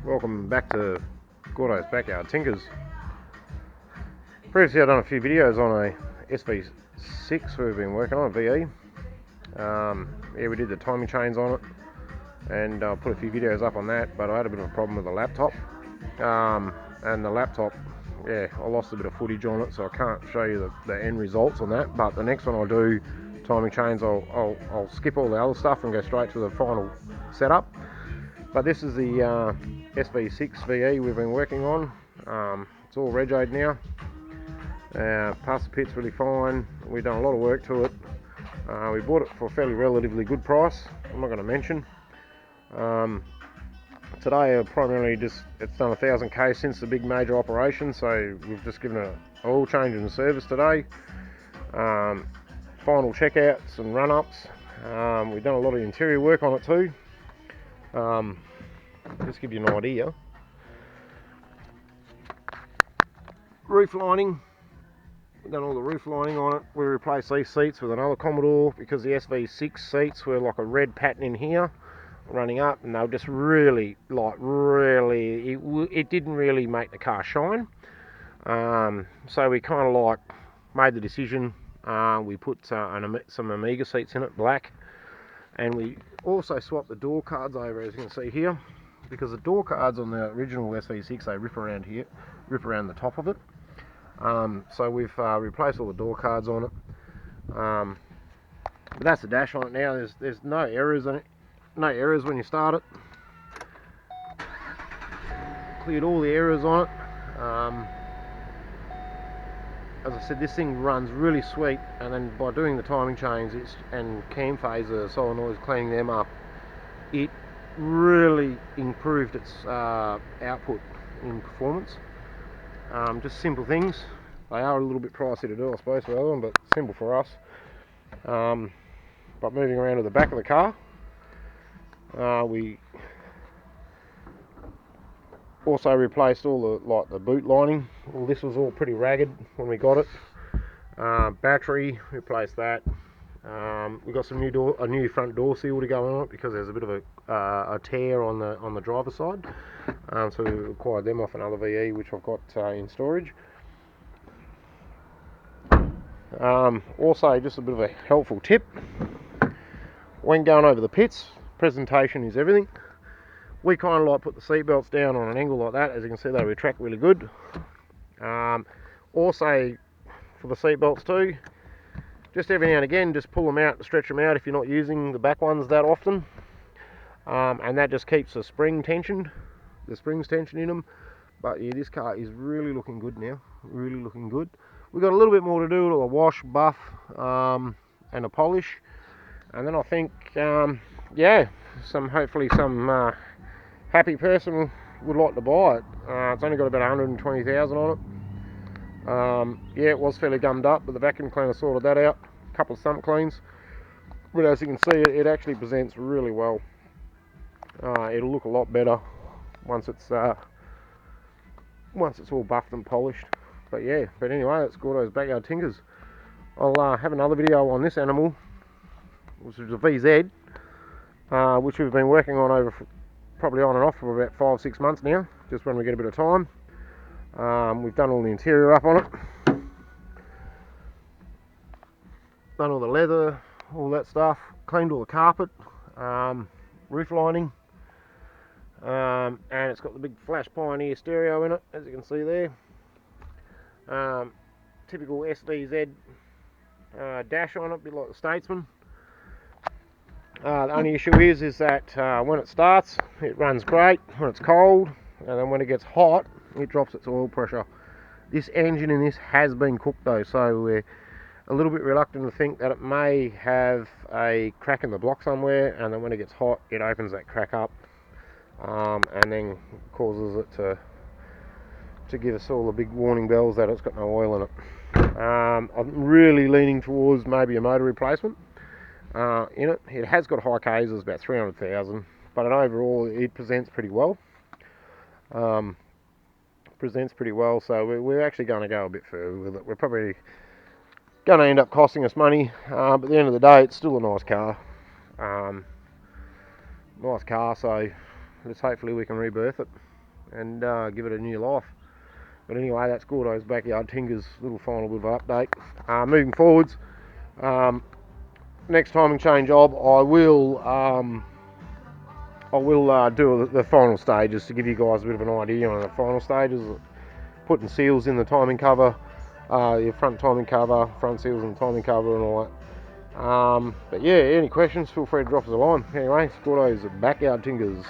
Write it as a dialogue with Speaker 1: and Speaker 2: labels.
Speaker 1: Welcome back to Gordo's Backyard Tinkers. Previously I've done a few videos on a SV6 we've been working on, VE. Yeah, we did the timing chains on it, and I put a few videos up on that, but I had a bit of a problem with the laptop. And the laptop, yeah, I lost a bit of footage on it, so I can't show you the end results on that, but the next one I'll do timing chains, I'll skip all the other stuff and go straight to the final setup. But this is the SV6 VE we've been working on. It's all regoed now. Passed the pits really fine. We've done a lot of work to it. We bought it for a fairly relatively good price. I'm not going to mention. Today primarily it's done 1,000 k since the big major operation, so we've just given it an oil change and service today. Final checkouts and run-ups. We've done a lot of interior work on it too. Just give you an idea. Roof lining. We've done all the roof lining on it. We replaced these seats with another Commodore because the SV6 seats were like a red pattern in here running up, and they were just really it didn't really make the car shine. So we kind of like made the decision. We put some Amiga seats in it, black, and we also swapped the door cards over, as you can see here, because the door cards on the original SV6, they rip around here, rip around the top of it. So we've replaced all the door cards on it. But that's the dash on it now. There's no errors in it. No errors when you start it. Cleared all the errors on it. As I said, this thing runs really sweet, and then by doing the timing chains and cam phaser solenoids, cleaning them up, it really improved its output in performance. Just simple things. They are a little bit pricey to do, I suppose, for the other one, but simple for us. But moving around to the back of the car, we also replaced all the boot lining. Well, this was all pretty ragged when we got it. Battery, replaced that. We got a new front door seal to go on it because there's a bit of a tear on the driver's side. So we acquired them off another VE which I've got in storage. Also, just a bit of a helpful tip when going over the pits, presentation is everything. We kind of like put the seat belts down on an angle like that. As you can see, they retract really good. Also, for the seat belts too, just every now and again, just pull them out, stretch them out if you're not using the back ones that often, and that just keeps the springs tensioned in them. But yeah, this car is really looking good now, really looking good. We've got a little bit more to do, a wash, buff, and a polish, and then I think, yeah, hopefully some happy person would like to buy it. It's only got about 120,000 on it. Yeah, it was fairly gummed up, but the vacuum cleaner sorted that out. A couple of sump cleans, but as you can see, it actually presents really well. It'll look a lot better once it's all buffed and polished. But yeah, anyway, that's Gordo's Backyard Tinkers. I'll have another video on this animal, which is a VZ, which we've been working on over probably on and off for about 5-6 months now, just when we get a bit of time. We've done all the interior up on it, done all the leather, all that stuff, cleaned all the carpet, roof lining, and it's got the big Flash Pioneer stereo in it, as you can see there. Typical SVZ dash on it, a bit like the Statesman. The only issue is that when it starts, it runs great when it's cold, and then when it gets hot, it drops its oil pressure. This engine in this has been cooked though, so we're a little bit reluctant to think that it may have a crack in the block somewhere, and then when it gets hot, it opens that crack up, and then causes it to give us all the big warning bells that it's got no oil in it. I'm really leaning towards maybe a motor replacement in it. It has got high Ks, it's about 300,000, but overall it presents pretty well. So we're actually going to go a bit further with it. We're probably going to end up costing us money, but at the end of the day, it's still a nice car. So let's hopefully we can rebirth it. and give it a new life. But anyway, that's Gordo's Backyard Tinkers little final bit of an update. Moving forwards, next timing chain job, I will do the final stages to give you guys a bit of an idea on the final stages. Putting seals in the timing cover, your front timing cover, front seals in the timing cover and all that. But yeah, any questions, feel free to drop us a line. Anyway, it's Gordo's Backyard Tinkers.